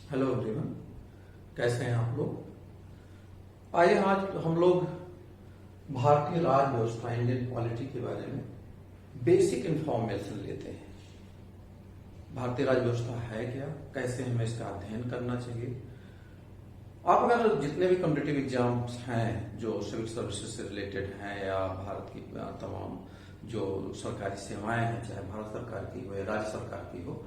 Hello everyone, कैसे हैं आप लोग। आइए आज हम लोग भारतीय राज व्यवस्था इंडियन पॉलिटी के बारे में बेसिक इंफॉर्मेशन लेते हैं। भारतीय राज व्यवस्था है क्या, कैसे हमें इसका अध्ययन करना चाहिए। आप अगर जितने भी कॉम्पिटिटिव एग्जाम्स हैं जो सिविल सर्विसेज से रिलेटेड हैं या भारत की तमाम जो सरकारी सेवाएं हैं, चाहे भारत सरकार की हो या राज्य सरकार की हो,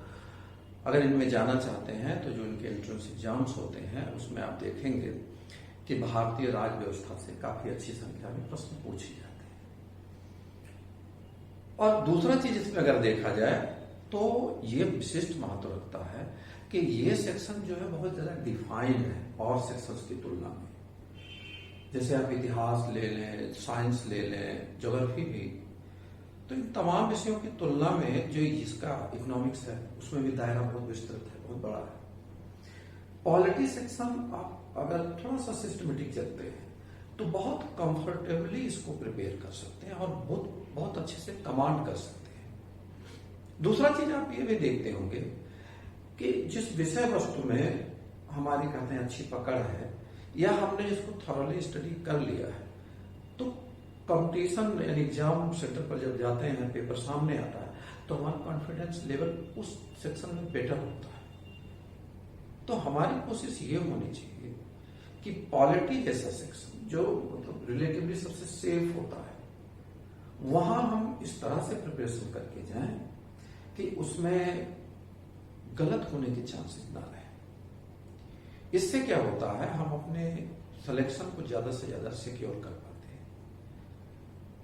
अगर इनमें जाना चाहते हैं तो जो इनके एंट्रेंस एग्जाम्स होते हैं उसमें आप देखेंगे कि भारतीय राज व्यवस्था से काफी अच्छी संख्या में प्रश्न पूछे जाते हैं। और दूसरा चीज इसमें अगर देखा जाए तो ये विशिष्ट महत्व रखता है कि ये सेक्शन जो है बहुत ज्यादा डिफाइंड है और सेक्शंस की तुलना में। जैसे आप इतिहास ले लें, साइंस ले लें, ज्योग्राफी भी, तो इन तमाम विषयों की तुलना में जो इसका इकोनॉमिक्स है उसमें भी दायरा बहुत विस्तृत है, बहुत बड़ा है। पॉलिटी सेक्शन आप अगर थोड़ा सा सिस्टमेटिक चलते हैं तो बहुत कंफर्टेबली इसको प्रिपेयर कर सकते हैं और बहुत बहुत अच्छे से कमांड कर सकते हैं। दूसरा चीज आप ये भी देखते होंगे कि जिस विषय वस्तु में हमारी कहते हैं अच्छी पकड़ है या हमने जिसको थॉरली स्टडी कर लिया है, तो कंपटीशन यानी एग्जाम सेंटर पर जब जाते हैं, पेपर सामने आता है, तो हमारा कॉन्फिडेंस लेवल उस सेक्शन में बेटर होता है। तो हमारी कोशिश ये होनी चाहिए कि पॉलिटी जैसा सेक्शन जो मतलब रिलेटिवली सबसे सेफ होता है, वहां हम इस तरह से प्रिपरेशन करके जाएं कि उसमें गलत होने के चांसेस ना रहे। इससे क्या होता है, हम अपने सिलेक्शन को ज्यादा से ज्यादा सिक्योर कर पाते हैं।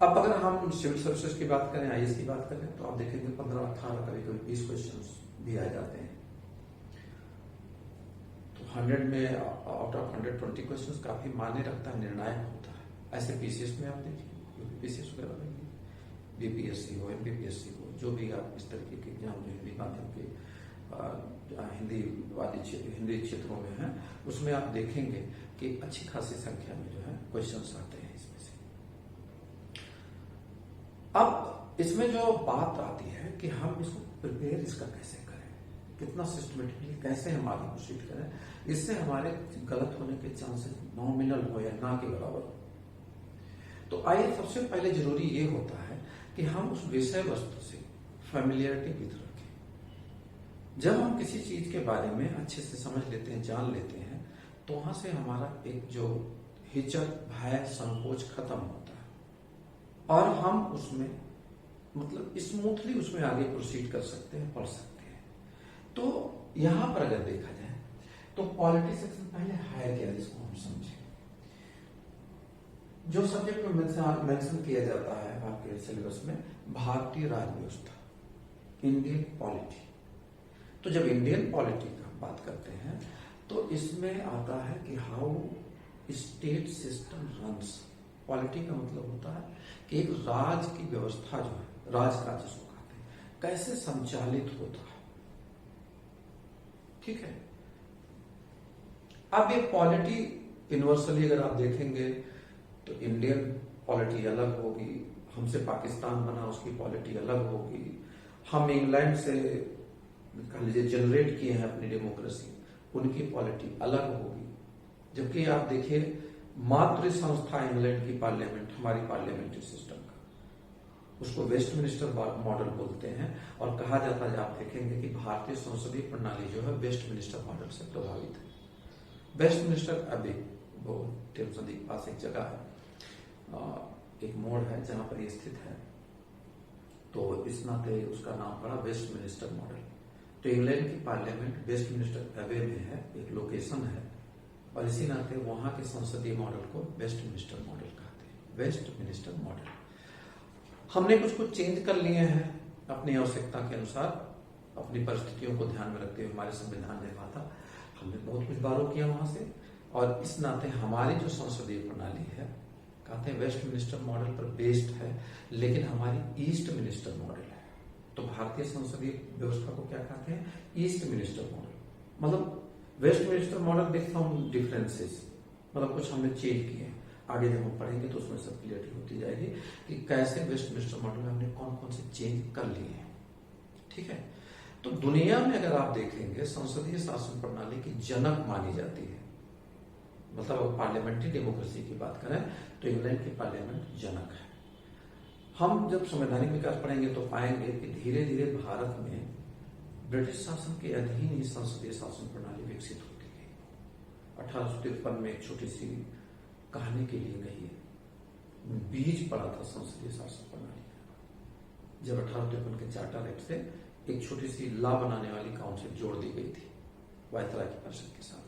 अब अगर हम सिविल सर्विसेज की बात करें, आईएएस की बात करें, तो आप देखेंगे 15-18 कभी कभी 20 क्वेश्चंस भी आ जाते हैं। तो 100 में आउट ऑफ 120 क्वेश्चंस काफी मायने रखता है, निर्णायक होता है। ऐसे पीसीएस में आप देखिए, यूपीपीसीएस वगैरह में, बीपीएससी हो, एमपीपीएससी हो, जो भी आप इस तरीके के एग्जाम जो हिंदी माध्यम के हिंदी वाली हिंदी क्षेत्रों में है, उसमें आप देखेंगे कि अच्छी खासी संख्या में जो है क्वेश्चंस आते हैं इसमें से। अब इसमें जो बात आती है कि हम इसको प्रिपेयर इसका कैसे करें, कितना सिस्टमेटिकली कैसे हम आगे प्रोसीड करें, इससे हमारे गलत होने के चांसेस नॉमिनल हो या ना के बराबर हो। तो आइए सबसे पहले जरूरी ये होता है कि हम उस विषय वस्तु से फैमिलियरिटी विद रखें। जब हम किसी चीज के बारे में अच्छे से समझ लेते हैं, जान लेते हैं, तो वहां से हमारा एक जो हिचक, भय, संकोच खत्म होता है और हम उसमें मतलब स्मूथली उसमें आगे प्रोसीड कर सकते हैं, पढ़ सकते हैं। तो यहां पर अगर देखा जाए तो पॉलिटी सेक्शन पहले है क्या, जिसको हम समझें। जो सब्जेक्ट में मेंशन किया जाता है आपके सिलेबस में, भारतीय राज व्यवस्था, इंडियन पॉलिटी। तो जब इंडियन पॉलिटी का बात करते हैं तो इसमें आता है कि how state system runs. Polity का मतलब होता है कि एक राज की व्यवस्था जो है, राजकाज जिसको कहते हैं, कैसे संचालित होता है। ठीक है। अब ये पॉलिटी यूनिवर्सली अगर आप देखेंगे तो इंडियन पॉलिटी अलग होगी, हमसे पाकिस्तान बना उसकी पॉलिटी अलग होगी, हम इंग्लैंड से कह लीजिए जनरेट किए हैं अपनी डेमोक्रेसी, उनकी पॉलिटी अलग होगी। जबकि आप देखिए मातृ संस्था इंग्लैंड की पार्लियामेंट, हमारी पार्लियामेंट्री सिस्टम का, उसको वेस्टमिनिस्टर मॉडल बोलते हैं और कहा जाता है, आप देखेंगे कि भारतीय संसदीय प्रणाली जो है वेस्टमिनिस्टर मॉडल से प्रभावित है। वेस्टमिनिस्टर अभी वो टेम्स नदी के पास एक जगह है, एक मोड़ है जहां पर ये स्थित है, तो इस नाते उसका नाम पड़ा वेस्टमिनिस्टर मॉडल। तो इंग्लैंड की पार्लियामेंट वेस्टमिनिस्टर अवे में है, एक लोकेशन है, और इसी नाते वहां के संसदीय मॉडल को वेस्टमिनिस्टर मॉडल कहते हैं, वेस्टमिनिस्टर मॉडल। हमने कुछ चेंज कर लिए हैं अपनी आवश्यकता के अनुसार, अपनी परिस्थितियों को ध्यान में रखते हुए। हमारे संविधान निर्माता हमने बहुत कुछ बारो किया वहां से, और इस नाते हमारी जो संसदीय प्रणाली है, कहते हैं वेस्टमिनिस्टर मॉडल पर बेस्ड है, लेकिन हमारी ईस्ट मिनिस्टर मॉडल है। तो भारतीय संसदीय व्यवस्था को क्या कहते हैं, ईस्ट मिनिस्टर मॉडल। मतलब Westminster model with some differences, मतलब कुछ हमने चेंज किए। आगे जब हम पढ़ेंगे तो उसमें सब क्लियरिटी होती जाएगी कि कैसे वेस्टमिनिस्टर मॉडल में हमने कौन कौन से चेंज कर लिए हैं। ठीक है। तो दुनिया में अगर आप देखेंगे संसदीय शासन प्रणाली की जनक मानी जाती है, मतलब अगर पार्लियामेंट्री डेमोक्रेसी की बात करें तो इंग्लैंड की पार्लियामेंट जनक है। हम जब संवैधानिक विकास पढ़ेंगे तो पाएंगे कि धीरे धीरे भारत में ब्रिटिश शासन के अधीन ही संसदीय शासन प्रणाली विकसित होती गई। 1853 में एक छोटी सी कहानी के लिए गई है, बीज पड़ा था संसदीय शासन प्रणाली का, जब 1853 के चार्टर एक्ट से एक छोटी सी लॉ बनाने वाली काउंसिल जोड़ दी गई थी वायसराय की परिषद के साथ।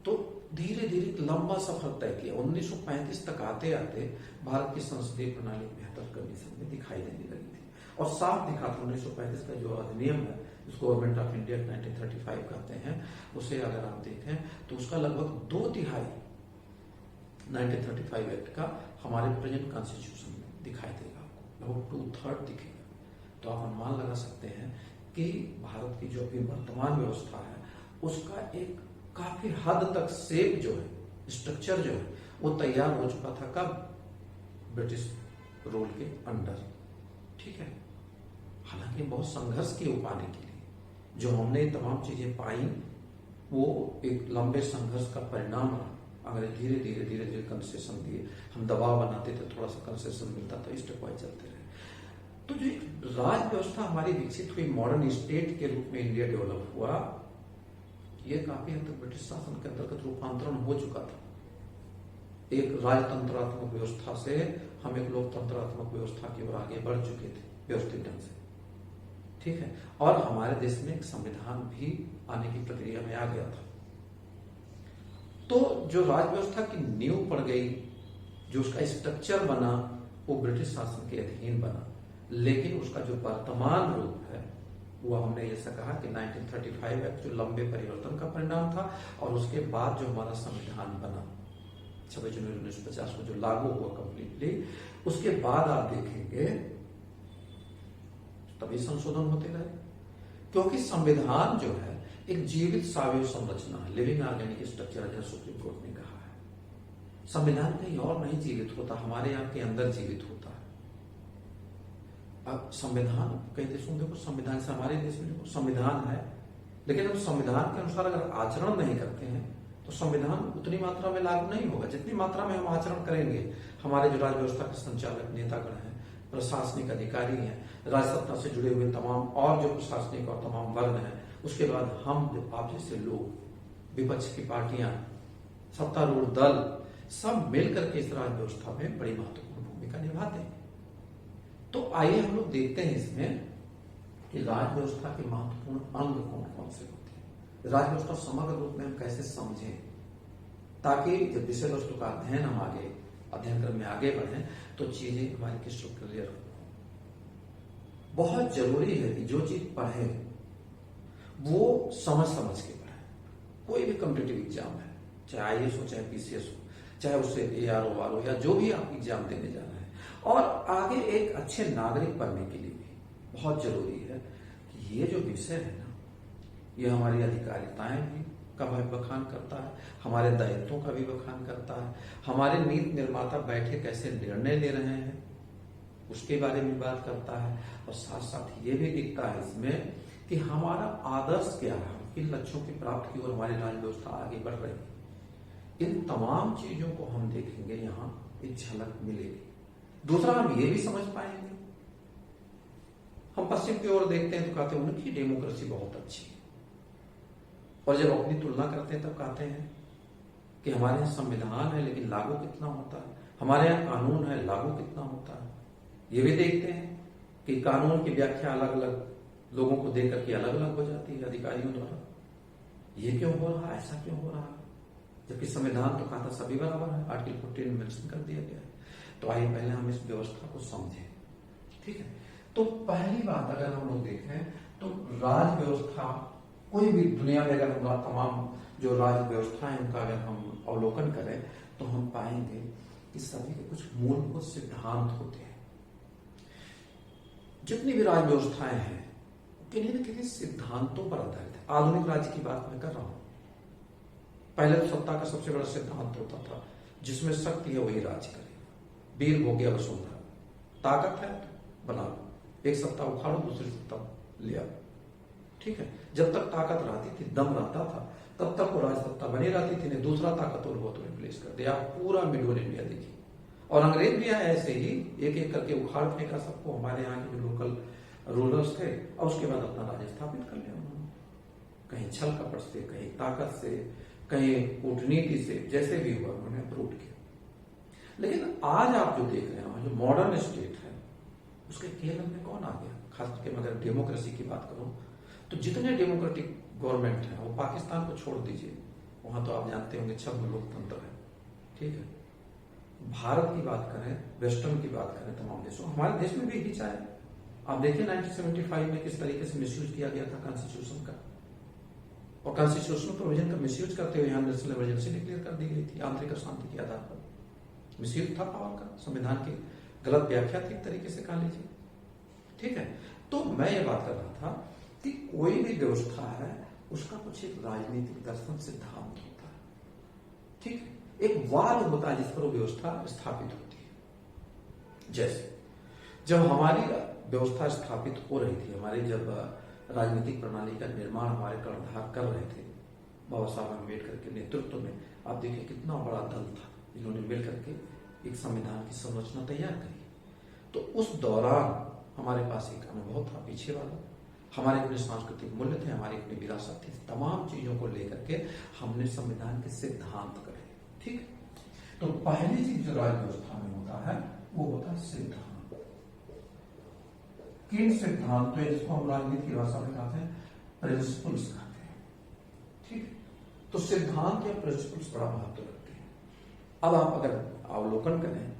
तो धीरे धीरे लंबा सफर तय किया। 1935 तक आते आते भारत की संसदीय प्रणाली बेहतर कंडीशन में दिखाई देने लगी थी और साफ दिखा था। 1935 का जो अधिनियम है जिसको गवर्नमेंट ऑफ इंडिया 1935 कहते हैं, उसे अगर आप देखें तो उसका लगभग 2/3 1935 एक्ट का हमारे प्रेजेंट कॉन्स्टिट्यूशन में दिखाई देगा, आपको लगभग 2/3 दिखेगा। तो आप अनुमान लगा सकते हैं कि भारत की जो अभी वर्तमान व्यवस्था है उसका एक काफी हद तक शेप जो है, स्ट्रक्चर जो है वो तैयार हो चुका था कब? ब्रिटिश रूल के अंडर। ठीक है, हालांकि बहुत संघर्ष किए वो पाने के लिए, जो हमने तमाम चीजें पाई वो एक लंबे संघर्ष का परिणाम रहा। अंग्रेज धीरे धीरे धीरे धीरे कंसेशन दिए, हम दबाव बनाते थे, थोड़ा सा कंसेशन मिलता था, स्टेप वाइज चलते रहे। तो जो राज व्यवस्था हमारी विकसित हुई, मॉडर्न स्टेट के रूप में इंडिया डेवलप हुआ, ये काफी हद तक ब्रिटिश शासन के अंतर्गत रूपांतरण हो चुका था। एक राजतंत्रात्मक व्यवस्था से हम एक लोकतंत्रात्मक व्यवस्था की ओर आगे बढ़ चुके थे व्यवस्थित ढंग से। ठीक है, और हमारे देश में एक संविधान भी आने की प्रक्रिया में आ गया था। तो जो राज व्यवस्था की नींव पड़ गई, जो उसका स्ट्रक्चर बना, वो ब्रिटिश शासन के अधीन बना, लेकिन उसका जो वर्तमान रूप है वो हमने जैसा कहा कि 1935 एक्ट जो लंबे परिवर्तन का परिणाम था, और उसके बाद जो हमारा संविधान बना 26 जनवरी 1950 को जो लागू हुआ कंप्लीटली, उसके बाद आप देखेंगे तभी संशोधन होते रहे, क्योंकि संविधान जो है एक जीवित सावयव संरचना है, लिविंग ऑर्गेनिक स्ट्रक्चर, जैसा सुप्रीम कोर्ट ने कहा है। संविधान कहीं और नहीं जीवित होता, हमारे यहाँ के अंदर जीवित होता है। अब संविधान कई देशों में देखो, संविधान से हमारे देश में देखो संविधान है, लेकिन हम संविधान के अनुसार अगर आचरण नहीं करते हैं तो संविधान उतनी मात्रा में लागू नहीं होगा जितनी मात्रा में हम आचरण करेंगे। हमारे जो राज्य व्यवस्था के संचालक नेतागण हैं, प्रशासनिक अधिकारी हैं, राजसत्ता से जुड़े हुए तमाम और जो प्रशासनिक और तमाम वर्ग हैं, उसके बाद हम आप जैसे लोग, विपक्ष की पार्टियां, सत्तारूढ़ दल, सब मिलकर के इस राज्य व्यवस्था में बड़ी महत्वपूर्ण भूमिका निभाते हैं। तो आइए हम लोग देखते हैं इसमें कि राज्य व्यवस्था के महत्वपूर्ण अंग कौन कौन से होते हैं, राज्य व्यवस्था समग्र रूप में हम कैसे समझें, ताकि जब विषय वस्तु का अध्ययन हम आगे अध्ययन क्रम में आगे बढ़े तो चीजें हमारी क्रिस्टल क्लियर हो। बहुत जरूरी है कि जो चीज पढ़े वो समझ समझ के पढ़े। कोई भी कॉम्पिटिटिव एग्जाम है, चाहे आईएएस हो, चाहे पीसीएस हो, चाहे उससे एआरओ वार हो, या जो भी आप एग्जाम देने जा रहे हैं, और आगे एक अच्छे नागरिक बनने के लिए भी बहुत जरूरी है कि ये जो विषय है ना, ये हमारी अधिकारिताएं भी का भी बखान करता है, हमारे दायित्वों का भी बखान करता है, हमारे नीति निर्माता बैठे कैसे निर्णय ले रहे हैं उसके बारे में बात करता है, और साथ साथ ये भी दिखता है इसमें कि हमारा आदर्श क्या है, किन लक्ष्यों की प्राप्ति की ओर हमारी राज्य व्यवस्था आगे बढ़ रही है। इन तमाम चीजों को हम देखेंगे, यहाँ एक झलक मिलेगी। दूसरा, हम ये भी समझ पाएंगे, हम पश्चिम की ओर देखते हैं तो कहते हैं उनकी डेमोक्रेसी बहुत अच्छी है, और जब अपनी तुलना करते हैं तब कहते हैं कि हमारे यहाँ संविधान है लेकिन लागू कितना होता है, हमारे यहाँ कानून है लागू कितना होता है। ये भी देखते हैं कि कानून की व्याख्या अलग अलग लोगों को देकर के अलग अलग हो जाती है अधिकारियों द्वारा। ये क्यों हो रहा है, ऐसा क्यों हो रहा है, जबकि संविधान तो कहा था सभी बराबर है, आर्टिकल 14 में मेंशन कर दिया गया है। तो आइए पहले हम इस व्यवस्था को समझें। ठीक है, तो पहली बात अगर हम लोग देखें तो राज व्यवस्था, कोई भी दुनिया में अगर हम तमाम जो राज व्यवस्था है उनका अगर हम अवलोकन करें तो हम पाएंगे कि सभी के कुछ मूलभूत सिद्धांत होते हैं। जितनी भी राज व्यवस्थाएं हैं किन्हीं न किन्हीं सिद्धांतों पर आधारित है। आधुनिक राज्य की बात मैं कर रहा हूं। पहले तो सत्ता का सबसे बड़ा सिद्धांत होता था जिसमें शक्ति है वही राज करे, वीर भोग्य वसुंधरा, ताकत है तो बना लो, एक सत्ता उखाड़ो दूसरी सत्ता ले आओ, ठीक है, जब तक ताकत रहती थी, दम रहता था, तब तक वो राजसत्ता बनी रहती थी। ने दूसरा ताकतवर बहुत रिप्लेस कर दिया। पूरा मिडल इंडिया देखिए, और अंग्रेज भी आए ऐसे ही एक एक करके उखाड़ फेंका सबको, हमारे यहाँ के जो लोकल रूलर्स थे, और उसके बाद अपना राज्य स्थापित कर लिया उन्होंने, कहीं छल कपट से, कहीं ताकत से, कहीं कूटनीति से, जैसे भी हुआ उन्होंने अप्रूव किया। लेकिन आज आप जो देख रहे हो, जो मॉडर्न स्टेट है, उसके केरल में कौन आ गया? खास करके अगर डेमोक्रेसी की बात करूं तो जितने डेमोक्रेटिक गवर्नमेंट है, वो पाकिस्तान को छोड़ दीजिए, वहां तो आप जानते होंगे छद्म लोकतंत्र है, ठीक है। भारत की बात करें, वेस्टर्न की बात करें, तमाम देशों, हमारे देश में भी यही चाहे। आप देखिए 1975 में किस तरीके से मिसयूज किया गया था कॉन्स्टिट्यूशन का, और कॉन्स्टिट्यूशनल प्रोविजन का मिसयूज करते हुए यहाँ नेशनल इमरजेंसी डिक्लेयर कर दी गई थी आंतरिक अशांति के आधार पर। मिसयूज था पावर का, संविधान की गलत व्याख्या थी एक तरीके से कह लीजिए, ठीक है। तो मैं ये बात कर रहा था कि कोई भी व्यवस्था है, उसका कुछ एक राजनीतिक दर्शन सिद्धांत होता है, ठीक है, एक वाद होता है जिस पर वो व्यवस्था स्थापित होती है। जैसे जब हमारी व्यवस्था स्थापित हो रही थी, हमारी जब राजनीतिक प्रणाली का निर्माण हमारे कर्णधार कर रहे थे बाबा साहब अम्बेडकर के नेतृत्व में, आप देखिए कितना बड़ा दल था जिन्होंने मिलकर के एक संविधान की संरचना तैयार करी। तो उस दौरान हमारे पास एक अनुभव था पीछे वाला, हमारे अपने सांस्कृतिक मूल्य थे, हमारी अपनी विरासत थी, तमाम चीजों को लेकर के हमने संविधान के सिद्धांत करे, ठीक। तो पहली चीज जो राज्य व्यवस्था में होता है वो होता है सिद्धांत। किन सिद्धांत, तो जिसको हम राजनीति की भाषा में कहते हैं प्रिंसिपल्स कहते हैं, ठीक। तो सिद्धांत या प्रिंसिपल्स बड़ा महत्व रखते हैं। अब आप अगर अवलोकन करें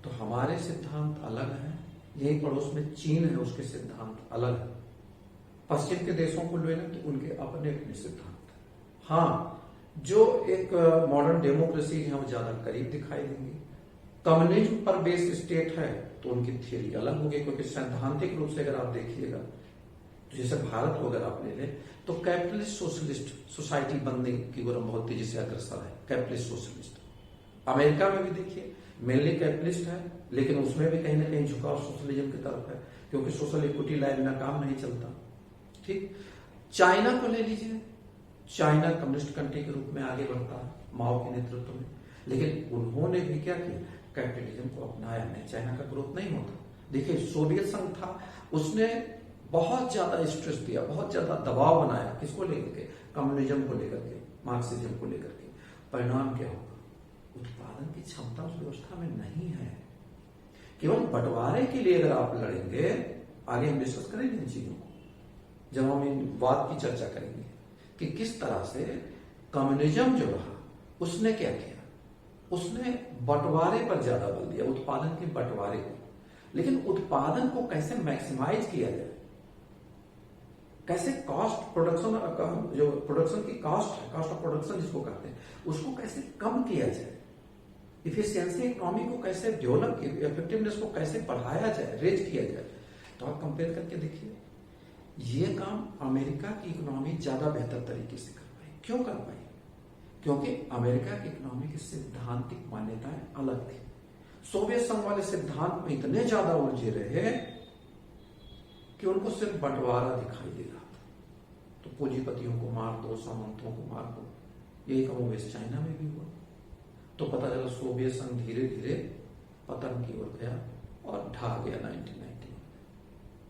तो हमारे सिद्धांत अलग हैं, यही पड़ोस में चीन है, उसके सिद्धांत अलग है। पश्चिम के देशों को ले लें तो उनके अपने अपने सिद्धांत। हाँ, जो एक मॉडर्न डेमोक्रेसी है वो ज्यादा करीब दिखाई देंगी। कम्युनिज्म पर बेस्ड स्टेट है तो उनकी थियरी अलग होगी, क्योंकि सैद्धांतिक रूप से अगर आप देखिएगा तो जैसे भारत को अगर आप ले लें तो कैपिटलिस्ट सोशलिस्ट सोसाइटी बनने की ओर बहुत तेजी से अग्रसर है, कैपिटलिस्ट सोशलिस्ट। अमेरिका में भी देखिए मेनली कैपिटलिस्ट है, लेकिन उसमें भी कहीं ना कहीं झुकाव सोशलिज्म की तरफ है, क्योंकि सोशल इक्विटी लाइन में काम नहीं चलता, ठीक। चाइना को ले लीजिए, चाइना कम्युनिस्ट कंट्री के रूप में आगे बढ़ता है माओ के नेतृत्व में, लेकिन उन्होंने भी क्या किया, कैपिटलिज्म को अपनाया नहीं, चाइना का ग्रोथ नहीं होता। देखिए सोवियत संघ था, उसने बहुत ज्यादा स्ट्रेस दिया, बहुत ज्यादा दबाव बनाया, किसको लेकर के, कम्युनिज्म को लेकर के, मार्क्सिज्म को लेकर के। परिणाम क्या होगा, उत्पादन की क्षमता उस व्यवस्था में नहीं है। केवल बंटवारे के लिए अगर आप लड़ेंगे, आगे हम डिस्कस करेंगे इन चीजों को जब हम इन वाद की चर्चा करेंगे कि किस तरह से कम्युनिज्म जो रहा उसने क्या किया, उसने बंटवारे पर ज्यादा बल दिया, उत्पादन के बंटवारे को। लेकिन उत्पादन को कैसे मैक्सिमाइज किया जाए, कैसे कॉस्ट प्रोडक्शन, जो प्रोडक्शन की कॉस्ट है, कॉस्ट ऑफ प्रोडक्शन जिसको कहते हैं, उसको कैसे कम किया जाए, इफिशियंसी इकोनॉमी को कैसे डेवलप, इफेक्टिवनेस को कैसे बढ़ाया जाए, रेज किया जाए। तो आप कंपेयर करके देखिए, ये काम अमेरिका की इकोनॉमी ज्यादा बेहतर तरीके से कर पाई। क्यों कर पाई, क्योंकि अमेरिका की इकोनॉमी की सिद्धांतिक मान्यताएं अलग थी। सोवियत संघ वाले सिद्धांत में इतने ज्यादा उलझे रहे कि उनको सिर्फ बंटवारा दिखाई दे रहा था, तो पूंजीपतियों को मार दो, सामंतों को मार दो। यही कमोबेश चाइना में भी हुआ। तो पता चला सोवियत संघ धीरे धीरे पतन की ओर गया और ढह गया 1990 में।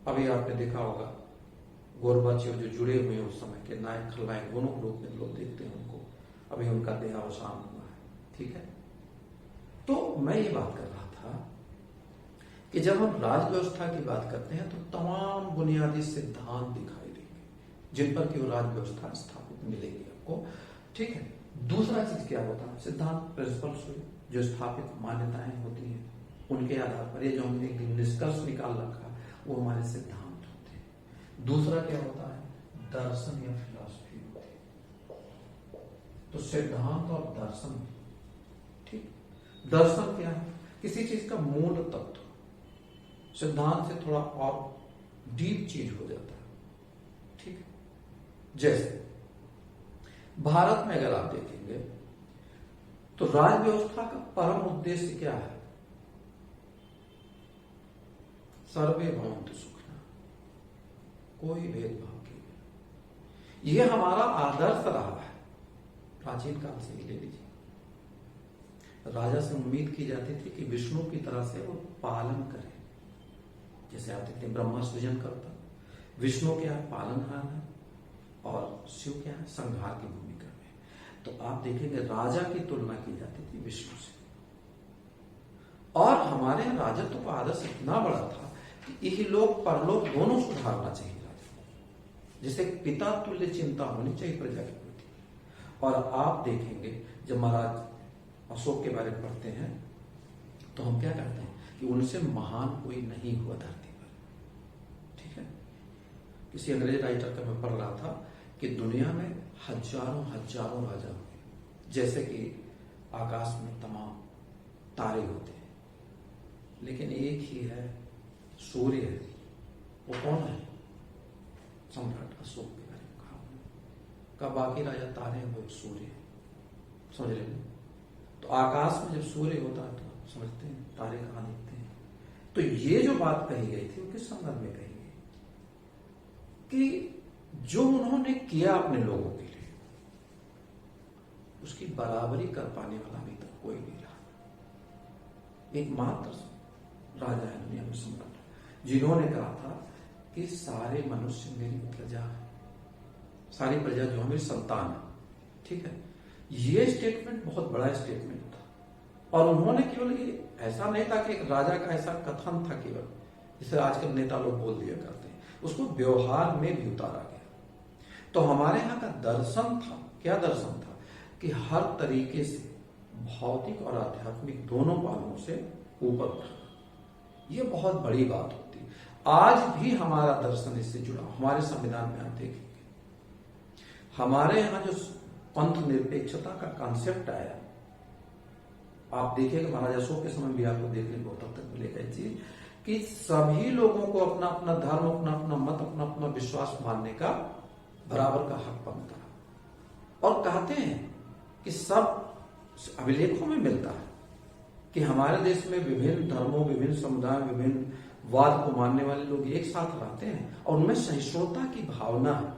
अभी आपने देखा होगा गोरबाचेव जो जुड़े हुए हैं उस समय के नायक खलनायक दोनों रूप में लोग देखते हैं उनको, अभी उनका देहावसान हुआ है, ठीक है। तो मैं ये बात कर रहा था कि जब हम राज व्यवस्था की बात करते हैं तो तमाम बुनियादी सिद्धांत दिखाई देंगे जिन पर की वो राज व्यवस्था स्थापित मिलेगी आपको, ठीक है। दूसरा चीज क्या होता है, सिद्धांत प्रिंसिपल्स जो स्थापित मान्यताएं होती हैं उनके आधार पर ये जो हमने एक निष्कर्ष निकाल रखा वो हमारे सिद्धांत होते हैं। दूसरा क्या होता है, दर्शन या फिलॉसफी होती है। तो सिद्धांत और दर्शन, ठीक। दर्शन क्या है, किसी चीज का मूल तत्व, सिद्धांत से थोड़ा और डीप चीज हो जाता है, ठीक। जैसे भारत में अगर आप देखेंगे तो राज व्यवस्था का परम उद्देश्य क्या है, सर्वे भवन्तु सुखिनः, कोई भेदभाव की, ये हमारा आदर्श रहा है, प्राचीन काल से ही ले लीजिए। राजा से उम्मीद की जाती थी कि विष्णु की तरह से वो पालन करे। जैसे आप देखते हैं ब्रह्मा सृजन करता, विष्णु क्या है, पालनहार है, और शिव क्या है, संहार की भूमिका में। तो आप देखेंगे राजा की तुलना की जाती थी विष्णु से। और हमारे यहाँ राजत्व का आदर्श इतना बड़ा था कि यही लोग परलोक दोनों सुधारना चाहिए राजा, जिसे पिता तुल्य चिंता होनी चाहिए प्रजा के प्रति। और आप देखेंगे जब महाराज अशोक के बारे में पढ़ते हैं तो हम क्या कहते हैं कि उनसे महान कोई नहीं हुआ धरती पर। ठीक है, किसी अंग्रेज राइटर का मैं पढ़ रहा था कि दुनिया में हजारों हजारों राजा हुए, जैसे कि आकाश में तमाम तारे होते हैं, लेकिन एक ही है, सूर्य है। वो कौन है? सम्राट अशोक के बारे में कहा उन्होंने। का बाकी राजा तारे हैं, वो एक सूर्य है। समझ रहे हैं? तो आकाश में जब सूर्य होता है तो समझते हैं तारे कहाँ दिखते हैं। तो ये जो बात कही गई थी वो किस संदर्भ में कही गई कि जो उन्होंने किया अपने लोगों के लिए, उसकी बराबरी कर पाने वाला अभी तक कोई नहीं रहा। एकमात्र राजा है दुनिया में, सम्राट, जिन्होंने कहा था कि सारे मनुष्य मेरी प्रजा है, सारी प्रजा जो है मेरी संतान है। ठीक है, ये स्टेटमेंट बहुत बड़ा स्टेटमेंट था। और उन्होंने केवल ये ऐसा नहीं था कि एक राजा का ऐसा कथन था केवल, जिसे आजकल नेता लोग बोल दिया करते हैं, उसको व्यवहार में भी उतारा गया। तो हमारे यहाँ का दर्शन था, क्या दर्शन था कि हर तरीके से भौतिक और आध्यात्मिक दोनों पहलुओं से ऊपर उठना। ये बहुत बड़ी बात होती है। आज भी हमारा दर्शन इससे जुड़ा। हमारे संविधान में आप देखेंगे, हमारे यहाँ जो पंथ निरपेक्षता का कॉन्सेप्ट आया, आप देखिएगा महाराज अशोक के समय भी आपको देखने को तब तक मिलेगा ये चीज कि सभी लोगों को अपना अपना धर्म, अपना अपना मत, अपना अपना विश्वास मानने का बराबर का हक बनता। और कहते हैं कि सब अभिलेखों में मिलता है कि हमारे देश में विभिन्न धर्मों, विभिन्न समुदाय, विभिन्न वाद को मानने वाले लोग एक साथ रहते हैं और उनमें सहिष्णुता की भावना है।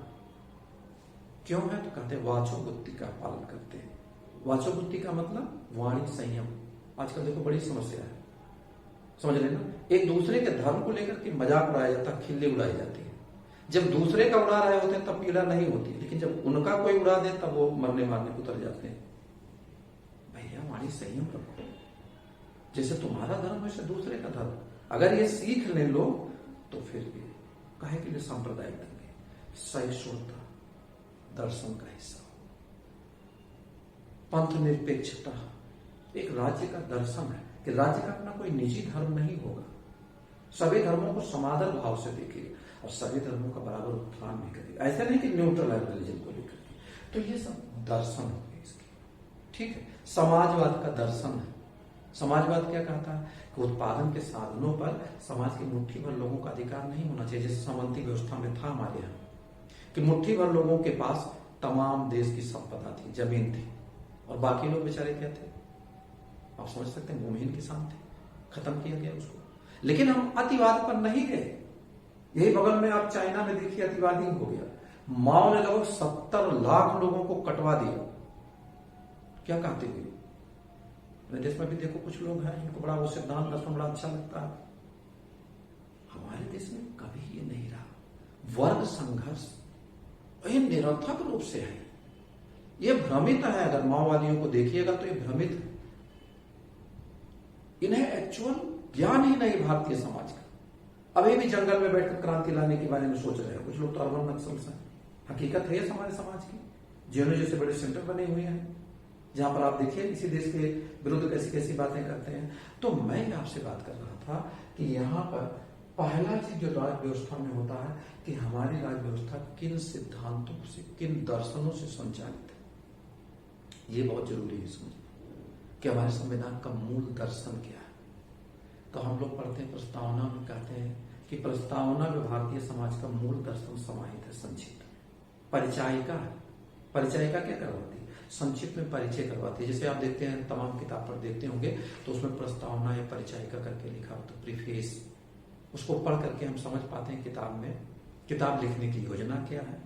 क्यों है? तो कहते हैं वाचोबुद्धि का पालन करते हैं। वाचोबुद्धि का मतलब वाणी संयम। आजकल देखो बड़ी समस्या है, समझ लेना, एक दूसरे के धर्म को लेकर के मजाक उड़ाया जाता है, खिल्ली उड़ाई जाती है। जब दूसरे का उड़ा रहे होते हैं तब पीड़ा नहीं होती, लेकिन जब उनका कोई उड़ा दे तब वो मरने मारने को उतर जाते हैं। भैया वाणी संयम रखो, जैसे तुम्हारा धर्म वैसे दूसरे का धर्म। अगर ये सीख ले लो तो फिर भी काहे के लिए सांप्रदायिक दंगे? सहिष्णुता दर्शन का हिस्सा। पंथ निरपेक्षता एक राज्य का दर्शन है कि राज्य का अपना कोई निजी धर्म नहीं होगा, सभी धर्मों को समादर भाव से देखेगा और सभी धर्मों का बराबर उत्थान भी करेगा। ऐसा नहीं कि न्यूट्रल है रिलीजन को लेकर। तो ये सब दर्शन हो गए इसके। ठीक है, समाजवाद का दर्शन है। समाजवाद क्या कहता है कि उत्पादन के साधनों पर समाज की मुट्ठी भर लोगों का अधिकार नहीं होना चाहिए, जैसे सामंती व्यवस्था में था हमारे यहाँ कि मुट्ठी भर लोगों के पास तमाम देश की संपदा थी, जमीन थी, और बाकी लोग बेचारे क्या थे? आप समझ सकते हैं, भूमिहीन किसान थे, खत्म किया गया उसको। लेकिन हम अतिवाद पर नहीं गए। यही बगल में आप चाइना में देखिए, अतिवादी हो गया। माओ ने लगभग 70 लाख लोगों को कटवा दिया। क्या कहते हुए? अपने देश में भी देखो कुछ लोग हैं इनको बड़ा वो सिद्धांत दर्शन बड़ा अच्छा लगता है। हमारे देश में कभी ये नहीं रहा। वर्ग संघर्ष ये निरर्थक रूप से है, ये भ्रमित है। अगर माओवादियों को देखिएगा तो ये भ्रमित है, इन्हें एक्चुअल ज्ञान ही नहीं भारतीय समाज का। अभी भी जंगल में बैठकर क्रांति लाने के बारे में सोच रहे हैं कुछ लोग, तो अर्बन नक्सल्स हैं। हकीकत है हमारे समाज की। जेएनयू जैसे बड़े सेंटर बने हुए हैं जहां पर आप देखिए किसी देश के विरुद्ध कैसी कैसी बातें करते हैं। तो मैं आपसे बात कर रहा था कि यहाँ पर पहला चीज जो राज्य व्यवस्था में होता है कि हमारी राज्य व्यवस्था किन सिद्धांतों से, किन दर्शनों से संचालित है। ये बहुत जरूरी है समझना कि हमारे संविधान का मूल दर्शन क्या है। तो हम लोग पढ़ते हैं प्रस्तावना में, कहते हैं कि प्रस्तावना में भारतीय समाज का मूल दर्शन समाहित है। संक्षिप्त परिचायिका है। परिचायिका क्या करवाती है? संक्षिप्त में परिचय करवाती है। जैसे आप देखते हैं तमाम किताब पर देखते होंगे तो उसमें प्रस्तावना या परिचायिका करके लिखा होता है, प्रीफेस। उसको पढ़ करके हम समझ पाते हैं किताब में किताब लिखने की योजना क्या है,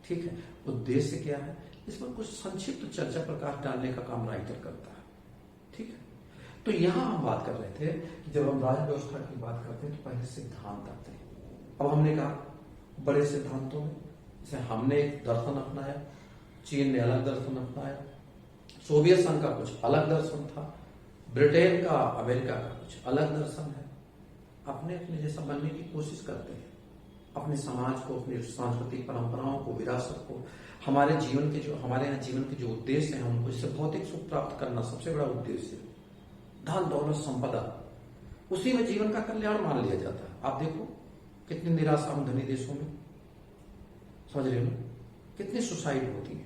ठीक है, उद्देश्य क्या है, इसमें कुछ संक्षिप्त चर्चा प्रकाश डालने का काम राइटर करता है। ठीक है, तो यहां हम बात कर रहे थे कि जब हम राज व्यवस्था की बात करते हैं तो पहले सिद्धांत आते हैं। अब हमने कहा बड़े सिद्धांतों में जैसे हमने एक दर्शन अपनाया, चीन ने अलग दर्शन अपनाया, सोवियत संघ का कुछ अलग दर्शन था, ब्रिटेन का, अमेरिका का कुछ अलग दर्शन है। अपने अपने जैसा बनने की कोशिश करते हैं, अपने समाज को, अपनी सांस्कृतिक परंपराओं को, विरासत को, हमारे जीवन के जो हमारे यहाँ जीवन के जो उद्देश्य हैं उनको, जैसे भौतिक सुख प्राप्त करना सबसे बड़ा उद्देश्य है, धन दौलत संपदा, उसी में जीवन का कल्याण मान लिया जाता है। आप देखो कितनी निराशा हम धनी देशों में, समझ रहे हो ना, कितनी सुसाइड होती है,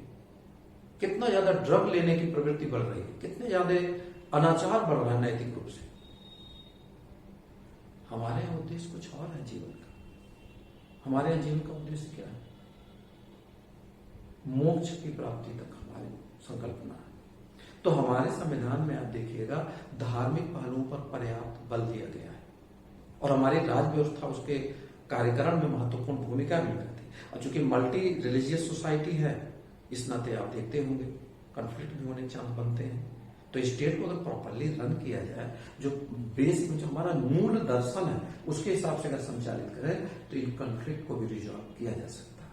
कितना ज्यादा ड्रग लेने की प्रवृत्ति बढ़ रही है, कितने ज्यादा अनाचार बढ़ रहा है नैतिक रूप से। हमारे यहाँ उद्देश्य कुछ और है जीवन का। हमारे यहाँ जीवन का उद्देश्य क्या है? मोक्ष की प्राप्ति तक हमारी संकल्पना है। तो हमारे संविधान में आप देखिएगा धार्मिक पहलुओं पर पर्याप्त बल दिया गया है और हमारी राज्य व्यवस्था उसके कार्यकरण में महत्वपूर्ण भूमिका भी निभाती है। और चूंकि मल्टी रिलीजियस सोसाइटी है, इस नाते आप देखते होंगे कॉन्फ्लिक्ट भी होने के चांस बनते हैं। तो स्टेट को अगर प्रॉपरली रन किया जाए, जो बेसिक जो हमारा मूल दर्शन है उसके हिसाब से अगर संचालित करें तो इन कॉन्फ्लिक्ट को भी रिजॉल्व किया जा सकता है।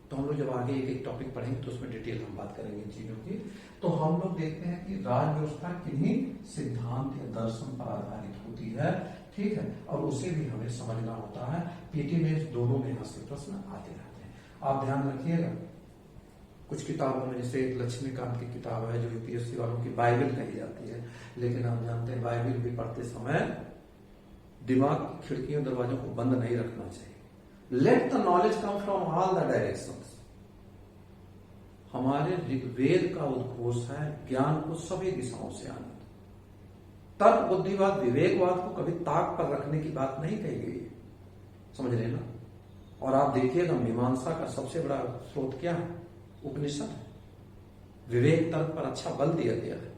तो हम लोग जब आगे एक एक टॉपिक पढ़ेंगे तो उसमें डिटेल हम बात करेंगे इन चीजों की। तो हम लोग देखते हैं कि राज व्यवस्था किन्हीं सिद्धांत या दर्शन पर आधारित होती है, ठीक है, और उसे भी हमें समझना होता है। पीटी में दोनों में यहाँ से प्रश्न आते रहते हैं, आप ध्यान रखिएगा। कुछ किताबों में जैसे लक्ष्मीकांत की किताब है जो यूपीएससी वालों की बाइबल कही जाती है, लेकिन आप जानते हैं बाइबल भी पढ़ते समय दिमाग की खिड़कियों दरवाजों को बंद नहीं रखना चाहिए। Let the knowledge come from all the directions. हमारे ऋग्वेद का उद्घोष है ज्ञान को सभी दिशाओं से आना। तर्क बुद्धिवाद विवेकवाद को कभी ताक पर रखने की बात नहीं कही गई है, समझ रहे ना। और आप देखिएगा मीमांसा का सबसे बड़ा स्रोत क्या है? उपनिषद है। विवेक तर्क पर अच्छा बल दिया गया है।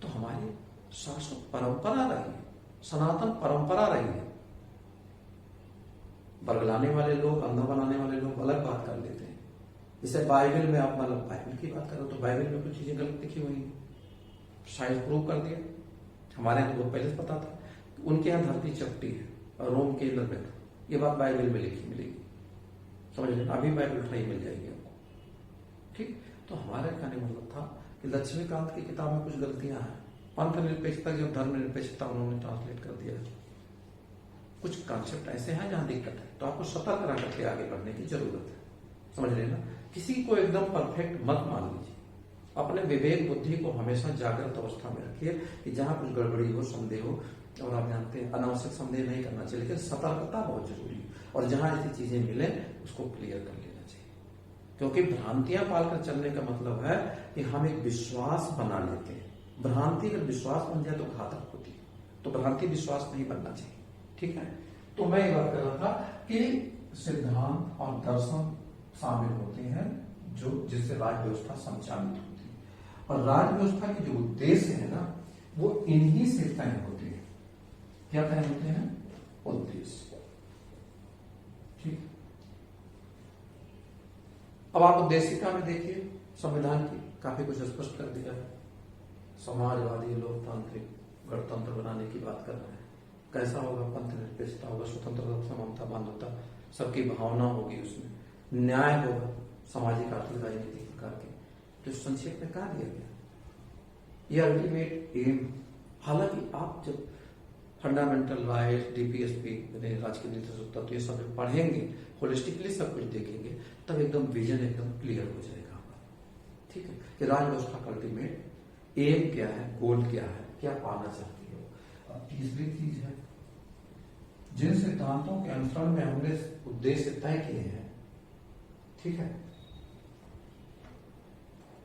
तो हमारी शाश्वत परंपरा रही है, सनातन परंपरा रही है। बरगलाने वाले लोग, अंधा बनाने वाले लोग अलग बात कर लेते हैं। जैसे बाइबल में आप मतलब बाइबल की बात करो तो बाइबल में कुछ चीजें गलत लिखी हुई है, साइंस प्रूव कर दिया। हमारे यहाँ तो बहुत पहले से पता था, उनके यहाँ धरती चपटी है और रोम केंद्र में था, ये बात बाइबल में लिखी मिलेगी, समझ लेना। अभी बाइबल उठाई मिल जाएगी आपको, ठीक। तो हमारे कहने मतलब था कि लक्ष्मीकांत की किताब में कुछ गलतियां हैं। पंथ निरपेक्षता जो धर्म निरपेक्षता उन्होंने ट्रांसलेट कर दिया। कुछ कॉन्सेप्ट ऐसे हैं जहां दिक्कत है, तो आपको सतर्क रह करके आगे बढ़ने की जरूरत है, समझ रहे ना। किसी को एकदम परफेक्ट मत मान लीजिए, अपने विवेक बुद्धि को हमेशा जागृत अवस्था में रखिए कि जहां कुछ गड़बड़ी हो, संदेह हो, और आप जानते हैं अनावश्यक संदेह नहीं करना चाहिए, लेकिन सतर्कता बहुत जरूरी है। और जहां ऐसी चीजें मिले उसको क्लियर कर लेना चाहिए, क्योंकि भ्रांतियां पालकर चलने का मतलब है कि हम एक विश्वास बना लेते हैं। भ्रांति अगर विश्वास बन जाए तो घातक होती है, तो भ्रांति विश्वास नहीं बनना चाहिए, ठीक है। तो मैं ये बात कर रहा था कि सिद्धांत और दर्शन शामिल होते हैं जो जिससे राज्य व्यवस्था संचालित होती है। और राज्य व्यवस्था के जो उद्देश्य है ना, वो इन्हीं से तय होते हैं। क्या तय होते हैं? उद्देश्य, ठीक। अब आप उद्देशिका में देखिए, संविधान की काफी कुछ स्पष्ट कर दिया है। समाजवादी, लोकतांत्रिक, गणतंत्र बनाने की बात कर रहे हैं। कैसा होगा? पंथ निरपेक्षता होगा, स्वतंत्रता, समानता, मानवता, सबकी भावना होगी, उसमें न्याय होगा, सामाजिक, आर्थिक, राजनीतिक प्रकार के। तो संक्षेप में कहा दिया गया ये अल्टीमेट एम। हालांकि आप जब फंडामेंटल राइट, डीपीएसपी, राजकीय नीति तत्व, ये सब पढ़ेंगे, होलिस्टिकली सब कुछ देखेंगे, तब एकदम विजन एकदम क्लियर हो जाएगा, ठीक है, कि राज्य व्यवस्था का अल्टीमेट एम क्या है, गोल क्या है, क्या पाना चाहती हो। अब तीसरी चीज है, जिन सिद्धांतों के अनुसरण में हमने उद्देश्य तय किए हैं, ठीक है,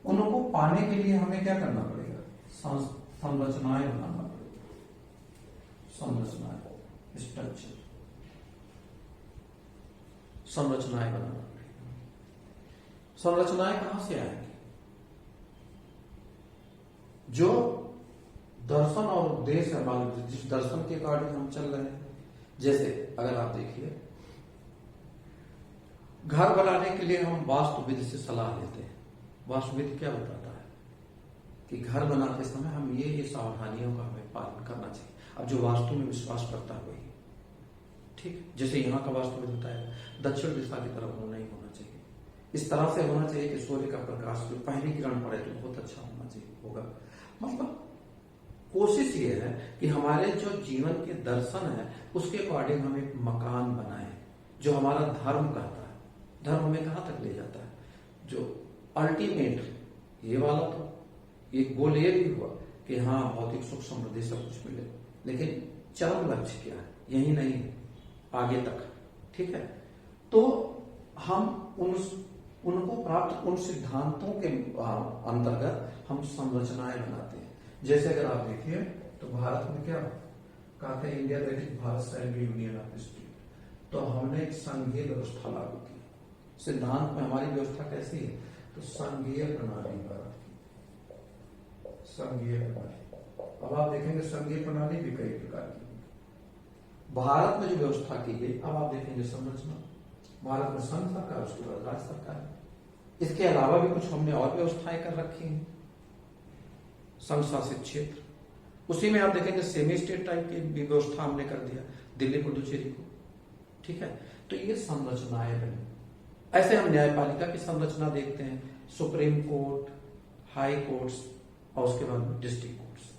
उनको पाने के लिए हमें क्या करना पड़ेगा? संरचनाएं बनाना पड़ेगा, संरचनाएं, स्ट्रक्चर, संरचनाएं बनाना पड़ेगा। संरचनाएं कहां से आएंगी? जो दर्शन और उद्देश्य है, जिस दर्शन के अकॉर्डिंग हम चल रहे हैं। जैसे अगर आप देखिए घर बनाने के लिए हम वास्तुविद से सलाह लेते हैं। वास्तुविद क्या बताता है कि घर बनाते समय हम ये सावधानियों का हमें पालन करना चाहिए। अब जो वास्तु में विश्वास करता है वही, ठीक, जैसे यहाँ का वास्तुविद बताया दक्षिण दिशा की तरफ नहीं होना चाहिए, इस तरह से होना चाहिए कि सूर्य का प्रकाश जो पहली किरण पड़े तो बहुत अच्छा होना चाहिए होगा। मतलब कोशिश ये है कि हमारे जो जीवन के दर्शन है उसके अकॉर्डिंग हम एक मकान बनाए जो हमारा धर्म कहता है। धर्म हमें कहाँ तक ले जाता है, जो अल्टीमेट ये वाला तो एक गोल ये भी हुआ कि हाँ भौतिक सुख समृद्धि सब कुछ मिले, लेकिन चरम लक्ष्य क्या है, यही नहीं है, आगे तक, ठीक है। तो हम उनको प्राप्त उन सिद्धांतों के अंतर्गत हम संरचनाएं बनाते हैं। जैसे अगर आप देखिए तो भारत में क्या कहते हैं, India that is Bharat shall be union of state, तो हमने एक संघीय व्यवस्था लागू की। सिद्धांत में हमारी व्यवस्था कैसी है, तो संघीय प्रणाली भारत की, संघीय प्रणाली। अब आप देखेंगे संघीय प्रणाली भी कई प्रकार की भारत में जो व्यवस्था की गई। अब आप देखेंगे संरचना, भारत में संघ सरकार, उसके बाद राज्य सरकार, इसके अलावा भी कुछ हमने और व्यवस्थाएं कर रखी हैं, संघ शासित क्षेत्र, उसी में आप देखेंगे सेमी स्टेट टाइप की व्यवस्था हमने कर दिया दिल्ली पुडुचेरी को, ठीक है। तो ये संरचनाएं बनी। ऐसे हम न्यायपालिका की संरचना देखते हैं, सुप्रीम कोर्ट, हाई कोर्ट्स और उसके बाद डिस्ट्रिक्ट कोर्ट्स,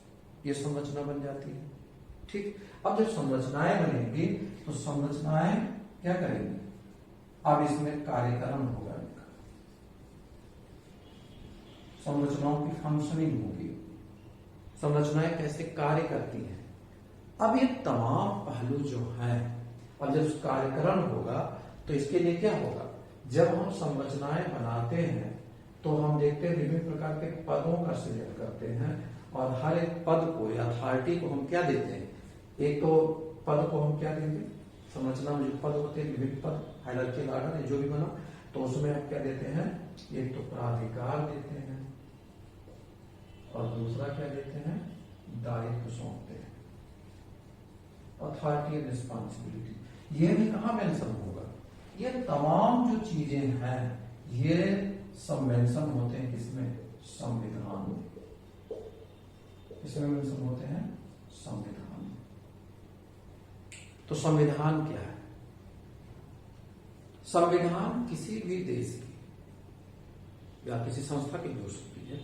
ये संरचना बन जाती है, ठीक। अब जब संरचनाएं बनेंगी तो संरचनाएं क्या करेंगी, अब इसमें कार्यक्रम होगा, संरचनाओं की फंक्शनिंग होगी, संरचनाएं कैसे कार्य करती हैं। अब ये तमाम पहलू जो हैं, और जब कार्यक्रम होगा तो इसके लिए क्या होगा, जब हम संरचनाएं बनाते हैं तो हम देखते हैं विभिन्न प्रकार के पदों का सृजन करते हैं, और हर एक पद को या अथॉरिटी को हम क्या देते हैं, एक तो पद को हम क्या देंगे, संरचना में जो पद होते हैं विभिन्न पद, हायरार्किकल ऑर्डर जो भी बना, तो उसमें हम क्या देते हैं, एक तो प्राधिकार देते हैं और दूसरा क्या देते हैं, दायित्व सौंपते हैं, अथॉरिटी एंड रिस्पॉन्सिबिलिटी। ये भी कहाँ मेंशन होगा, ये तमाम जो चीजें हैं ये सब मेंशन होते हैं किसमें, संविधान में, इसमें मेंशन होते हैं संविधान में। तो संविधान क्या है, संविधान किसी भी देश की या किसी संस्था की हो सकती है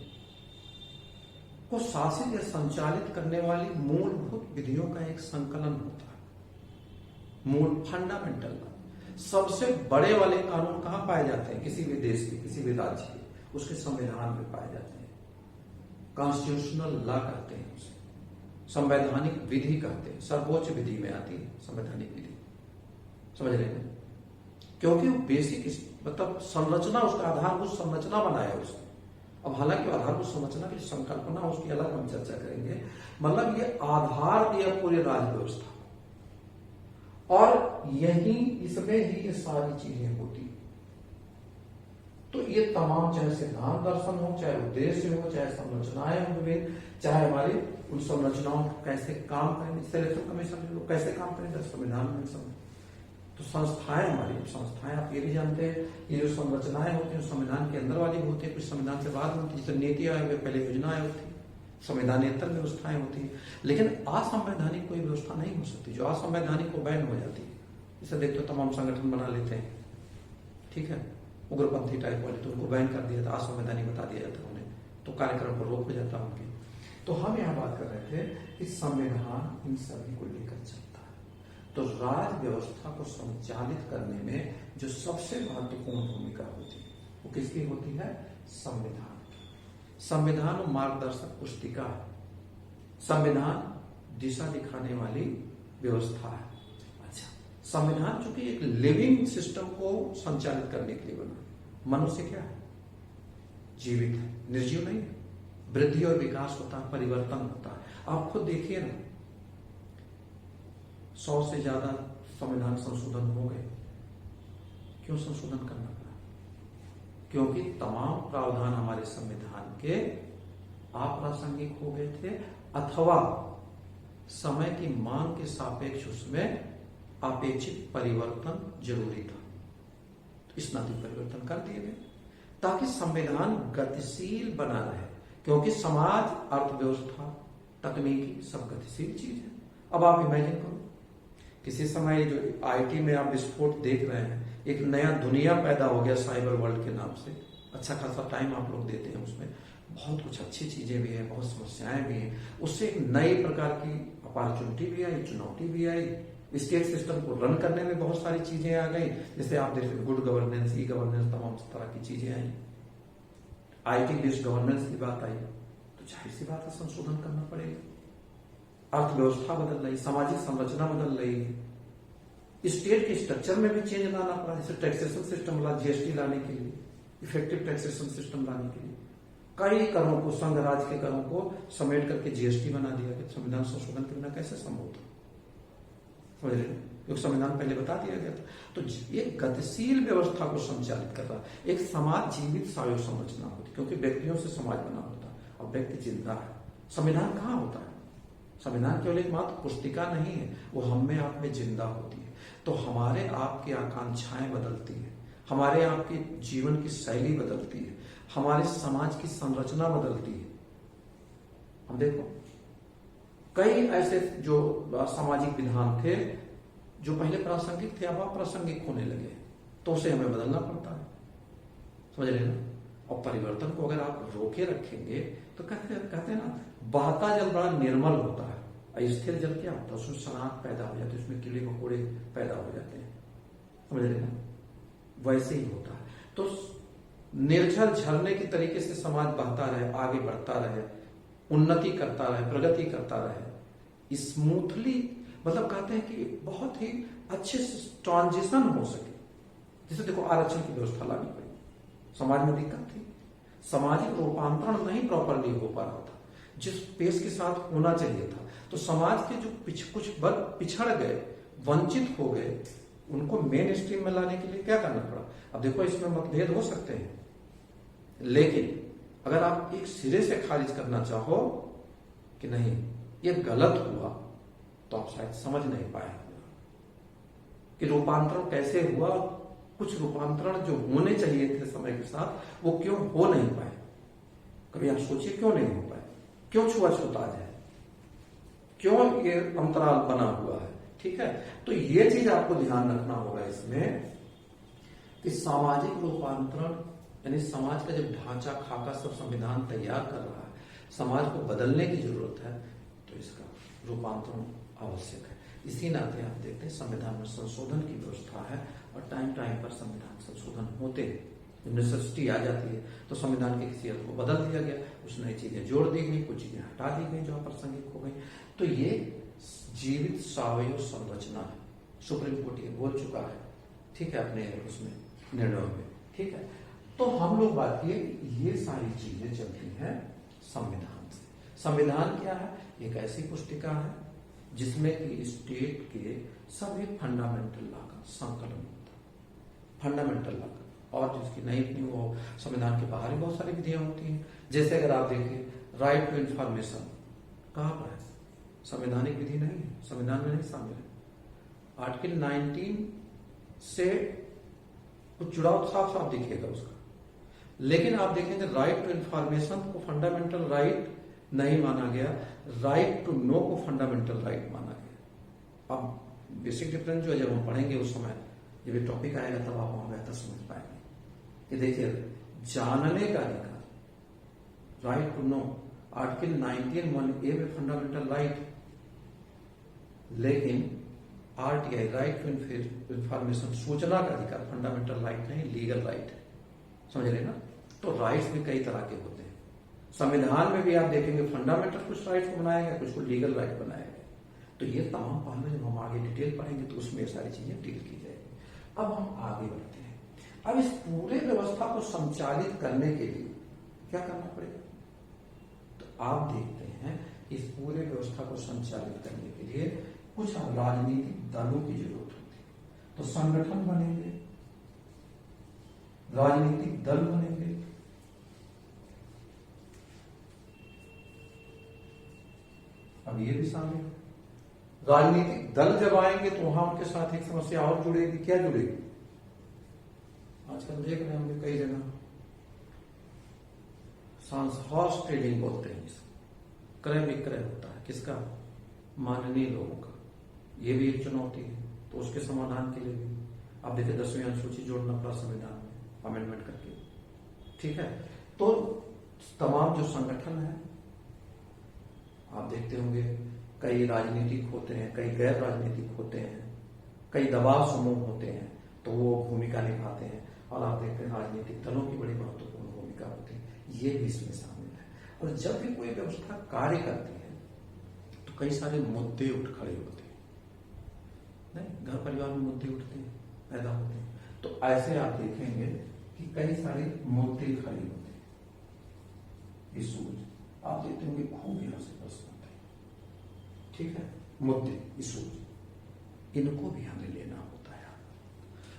को शासित या संचालित करने वाली मूलभूत विधियों का एक संकलन होता है। मूल फंडामेंटल सबसे बड़े वाले कानून कहां पाए जाते हैं, किसी भी देश के, किसी भी राज्य के, उसके संविधान में पाए जाते हैं। कॉन्स्टिट्यूशनल लॉ कहते हैं उसे, संवैधानिक विधि कहते हैं, सर्वोच्च विधि में आती है संवैधानिक विधि, समझ रहे हैं, क्योंकि वो बेसिक मतलब संरचना, उसका आधारभूत संरचना बनाया उसने। अब हालांकि आधारभूत संरचना की संकल्पना उसकी अलग हम चर्चा करेंगे, मतलब ये आधार दिया पूरे राज्य व्यवस्था, और यही इसमें ही ये सारी चीजें होती। तो ये तमाम, चाहे सिद्धांत दर्शन हो, चाहे उद्देश्य हो, चाहे संरचनाएं हो विभिन्न, चाहे हमारी उन संरचनाओं कैसे काम करें, सिलेक्शन कमीशन कैसे काम करें, संविधान में सब। तो संस्थाएं, हमारी संस्थाएं आप ये भी जानते हैं, ये जो संरचनाएं होती हैं संविधान के अंदर वाली होती है, कुछ संविधान से बाहर होती है, जैसे नीति आयोग पहले योजनाएं होती है, संवैधानेतर व्यवस्थाएं होती है, लेकिन असंवैधानिक कोई व्यवस्था नहीं हो सकती जो असंवैधानिक को बैन हो जाती है। इसे देखते हो तमाम संगठन बना लेते हैं, ठीक है, उग्रपंथी टाइप वाले, तो उनको बैन कर दिया था, असंवैधानिक बता दिया जाता उन्हें, तो कार्यक्रम पर रोक हो जाता उनके। तो हम यहाँ बात कर रहे थे कि संविधान इन सभी को लेकर चलता है। तो राज्य व्यवस्था को संचालित करने में जो सबसे महत्वपूर्ण भूमिका होती है वो किसकी होती है, संविधान। संविधान मार्गदर्शक पुस्तिका है, संविधान दिशा दिखाने वाली व्यवस्था है। अच्छा, संविधान चूंकि एक लिविंग सिस्टम को संचालित करने के लिए बना, मनुष्य क्या है, जीवित है, निर्जीव नहीं है, वृद्धि और विकास होता है, परिवर्तन होता है। आप खुद देखिए ना, 100 से ज्यादा संविधान संशोधन हो गए। क्यों संशोधन करना पड़ा, क्योंकि तमाम प्रावधान हमारे संविधान के अप्रासंगिक हो गए थे, अथवा समय की मांग के सापेक्ष उसमें अपेक्षित परिवर्तन जरूरी था। स्नातक परिवर्तन कर दिए गए ताकि संविधान गतिशील बना रहे, क्योंकि समाज, अर्थव्यवस्था, तकनीकी सब गतिशील चीज है। अब आप इमेजिन करो, किसी समय जो आईटी में आप विस्फोट देख रहे हैं, एक नया दुनिया पैदा हो गया साइबर वर्ल्ड के नाम से। अच्छा खासा टाइम आप लोग देते हैं उसमें, बहुत कुछ अच्छी चीजें भी है, बहुत समस्याएं भी हैं, उससे एक नई प्रकार की अपॉर्चुनिटी भी आई, चुनौती भी आई। स्टेट सिस्टम को रन करने में बहुत सारी चीजें आ गई, जैसे आप देखते हैं गुड गवर्नेंस, ई गवर्नेंस, तमाम तरह की चीजें आई। आईटी बेस्ड गवर्नेंस की बात आई, तो जाहिर सी बात है संशोधन करना पड़ेगा। अर्थव्यवस्था बदल रही, सामाजिक संरचना बदल रही है, स्टेट के स्ट्रक्चर में भी चेंज लाना पड़ा, जैसे टैक्सेशन सिस्टम ला, जीएसटी लाने के लिए, इफेक्टिव टैक्सेशन सिस्टम लाने के लिए कई करों को, संघ राज्य के करों को समेट करके जीएसटी बना दिया गया। संविधान संशोधन के बिना कैसे संभव था, समझ रहे हैं? क्योंकि संविधान पहले बता दिया गया था। तो एक गतिशील व्यवस्था को संचालित कर रहा है। एक समाज जीवित सायोग संरचना होती, क्योंकि व्यक्तियों से समाज बना होता है, अब व्यक्ति जिंदा है। संविधान कहाँ होता है? संविधान केवल एक मात्र पुस्तिका नहीं है, वो हम में आप में जिंदा होती है। तो हमारे आपकी आकांक्षाएं बदलती है, हमारे आपके जीवन की शैली बदलती है, हमारे समाज की संरचना बदलती है। हम देखो कई ऐसे जो सामाजिक विधान थे जो पहले प्रासंगिक थे, अब अप्रासंगिक होने लगे, तो उसे हमें बदलना पड़ता है, समझ रहे ना? और परिवर्तन को अगर आप रोके रखेंगे तो कहते हैं ना, बहता जल बड़ा निर्मल होता है, स्थिर जल क्या होता है, उसमें सनाहट पैदा हो जाती है, उसमें कीड़े मकोड़े पैदा हो जाते हैं, समझ रहे ना? वैसे ही होता है। तो निर्झर झरने की तरीके से समाज बहता रहे, आगे बढ़ता रहे, उन्नति करता रहे, प्रगति करता रहे, स्मूथली, मतलब कहते हैं कि बहुत ही अच्छे से ट्रांजिशन हो सके। जैसे देखो आरक्षण की व्यवस्था लानी पड़ी, समाज में दिक्कत थी, सामाजिक रूपांतरण नहीं प्रॉपरली हो पा रहा था जिस पेस के साथ होना चाहिए था। तो समाज के जो कुछ वर्ग पिछड़ गए, वंचित हो गए, उनको मेन स्ट्रीम में लाने के लिए क्या करना पड़ा? अब देखो इसमें मतभेद हो सकते हैं, लेकिन अगर आप एक सिरे से खारिज करना चाहो कि नहीं ये गलत हुआ, तो आप शायद समझ नहीं पाए कि रूपांतरण कैसे हुआ। कुछ रूपांतरण जो होने चाहिए थे समय के साथ, वो क्यों हो नहीं पाए? कभी आप सोचिए क्यों नहीं हो पाए? क्यों छुआछूत आ जाए? क्यों ये अंतराल बना हुआ है? ठीक है, तो ये चीज आपको ध्यान रखना होगा इसमें कि सामाजिक रूपांतरण, यानी समाज का जब ढांचा खाका सब संविधान तैयार कर रहा है, समाज को बदलने की जरूरत है, तो इसका रूपांतरण आवश्यक है। इसी नाते आप देखते हैं संविधान में संशोधन की व्यवस्था है और टाइम टाइम पर संविधान संशोधन होते हैं। जब नेसेसिटी आ जाती है तो संविधान की किसी अर्थ को बदल दिया गया, कुछ नई चीजें जोड़ दी गई, कुछ चीजें हटा दी गई जो अप्रासंगिक हो गई। तो ये जीवित सावयव संरचना है, सुप्रीम कोर्ट ये बोल चुका है, ठीक है, अपने उसमें निर्णयों में, ठीक है। तो हम लोग बात किए, ये सारी चीजें चलती हैं संविधान से। संविधान क्या है? एक ऐसी पुस्तिका है जिसमें कि स्टेट के सभी फंडामेंटल लॉ का संकलन होता है, फंडामेंटल लॉ का। और जिसकी नहीं अपनी वो संविधान के बाहर भी बहुत सारी विधियां होती हैं। जैसे अगर आप देखें राइट टू इंफॉर्मेशन कहां पर है? संवैधानिक विधि नहीं है, संविधान में नहीं शामिल है। आर्टिकल 19 से कुछ जुड़ाव साफ साफ दिखेगा उसका, लेकिन आप देखेंगे राइट टू इंफॉर्मेशन को फंडामेंटल राइट नहीं माना गया, राइट टू नो को फंडामेंटल राइट माना गया। अब बेसिक डिफरेंस जो है जब हम पढ़ेंगे उस समय, जब ये टॉपिक आएगा तब आप वहां बेहतर समझ पाएंगे कि देखिए जानने का अधिकार, right to know, article 19(1)A में फंडामेंटल राइट, लेकिन आरटीआई राइट टू इंफॉर्मेशन, सूचना का अधिकार, फंडामेंटल राइट नहीं, लीगल राइट, समझ रहे ना? तो राइट्स भी कई तरह के होते हैं। संविधान में भी आप देखेंगे फंडामेंटल कुछ राइट्स को बनाया गया, कुछ को लीगल राइट बनाया गया। तो ये तमाम पहलू जब हम आगे डिटेल पढ़ेंगे तो उसमें सारी चीजें डील की जाएगी। अब हम आगे बढ़ते हैं। अब इस पूरे व्यवस्था को संचालित करने के लिए क्या करना पड़ेगा? तो आप देखते हैं इस पूरे व्यवस्था को संचालित करने के लिए कुछ राजनीतिक दलों की जरूरत होती है। तो संगठन बनेंगे, राजनीतिक दल बनेंगे, अब ये भी शामिल है। राजनीतिक दल जब आएंगे तो वहां उनके साथ एक समस्या और जुड़ेगी। क्या जुड़ेगी? आजकल देख रहे होंगे कई जगह हॉर्स ट्रेडिंग बोलते हैं इसको, क्रय विक्रय होता है। किसका? माननीय लोगों का। ये भी एक चुनौती है। तो उसके समाधान के लिए भी आप देखिए 10वीं अनुसूची जोड़ना पड़ा संविधान में अमेंडमेंट करके, ठीक है। तो तमाम जो संगठन है आप देखते होंगे कई राजनीतिक होते हैं, कई गैर राजनीतिक होते हैं, कई दबाव समूह होते हैं, तो वो भूमिका निभाते हैं। और आप देखते हैं राजनीतिक दलों की बड़ी महत्वपूर्ण भूमिका होती है, ये भी इसमें शामिल है। और जब भी कोई व्यवस्था कार्य करती है तो कई सारे मुद्दे उठ खड़े होते हैं, नहीं घर परिवार में मुद्दे उठते हैं, पैदा होते हैं। तो ऐसे आप देखेंगे कि कई सारे मुद्दे खड़े होते हैं, इशूज आप देखते होंगे खूब यहां से प्रश्न आते हैं, ठीक है। मुद्दे, इशूज, इनको भी हमें लेना होता है।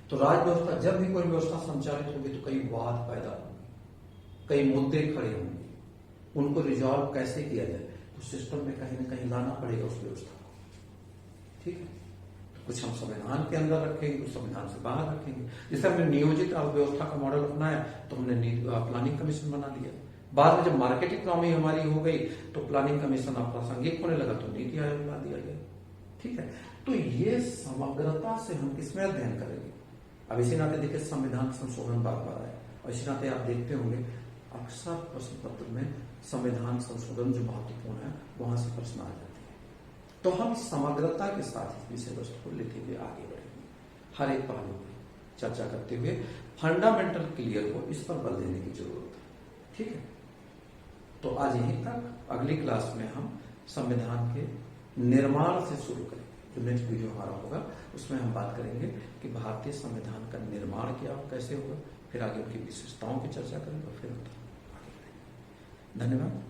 तो राज्य व्यवस्था, जब भी कोई व्यवस्था संचालित होगी तो कई वाद पैदा होंगे, कई मुद्दे खड़े होंगे, उनको रिजॉल्व कैसे किया जाए, तो सिस्टम में कहीं ना कहीं लाना पड़ेगा उस व्यवस्था को, ठीक है। तो कुछ हम संविधान के अंदर रखेंगे, कुछ संविधान से बाहर रखेंगे। जैसे हमने नियोजित अर्थव्यवस्था का मॉडल अपनाया तो हमने प्लानिंग कमीशन बना दिया। बाद में जब मार्केट इकोनॉमी हमारी हो गई तो प्लानिंग कमीशन अप्रासंगिक होने लगा तो नीति आयोग ला दिया गया, ठीक है। तो ये समग्रता से हम किसमें अध्ययन करेंगे? अब इसी नाते देखिए संविधान संशोधन बार बार आए, और इसी नाते आप देखते होंगे अक्सर प्रश्न पत्र में संविधान संशोधन जो महत्वपूर्ण है वहां से प्रश्न आ जाते हैं। तो हम समग्रता के साथ इस विषय वस्तु को लेते हुए आगे बढ़ेंगे, हर एक पहलू पर चर्चा करते हुए फंडामेंटल क्लियर हो, इस पर बल देने की जरूरत है, ठीक है। तो आज यहीं तक, अगली क्लास में हम संविधान के निर्माण से शुरू करेंगे। जो नेक्स्ट वीडियो हमारा होगा उसमें हम बात करेंगे कि भारतीय संविधान का निर्माण क्या कैसे होगा, फिर आगे उनकी विशेषताओं की चर्चा करेंगे और फिर आगे बढ़ेंगे। धन्यवाद।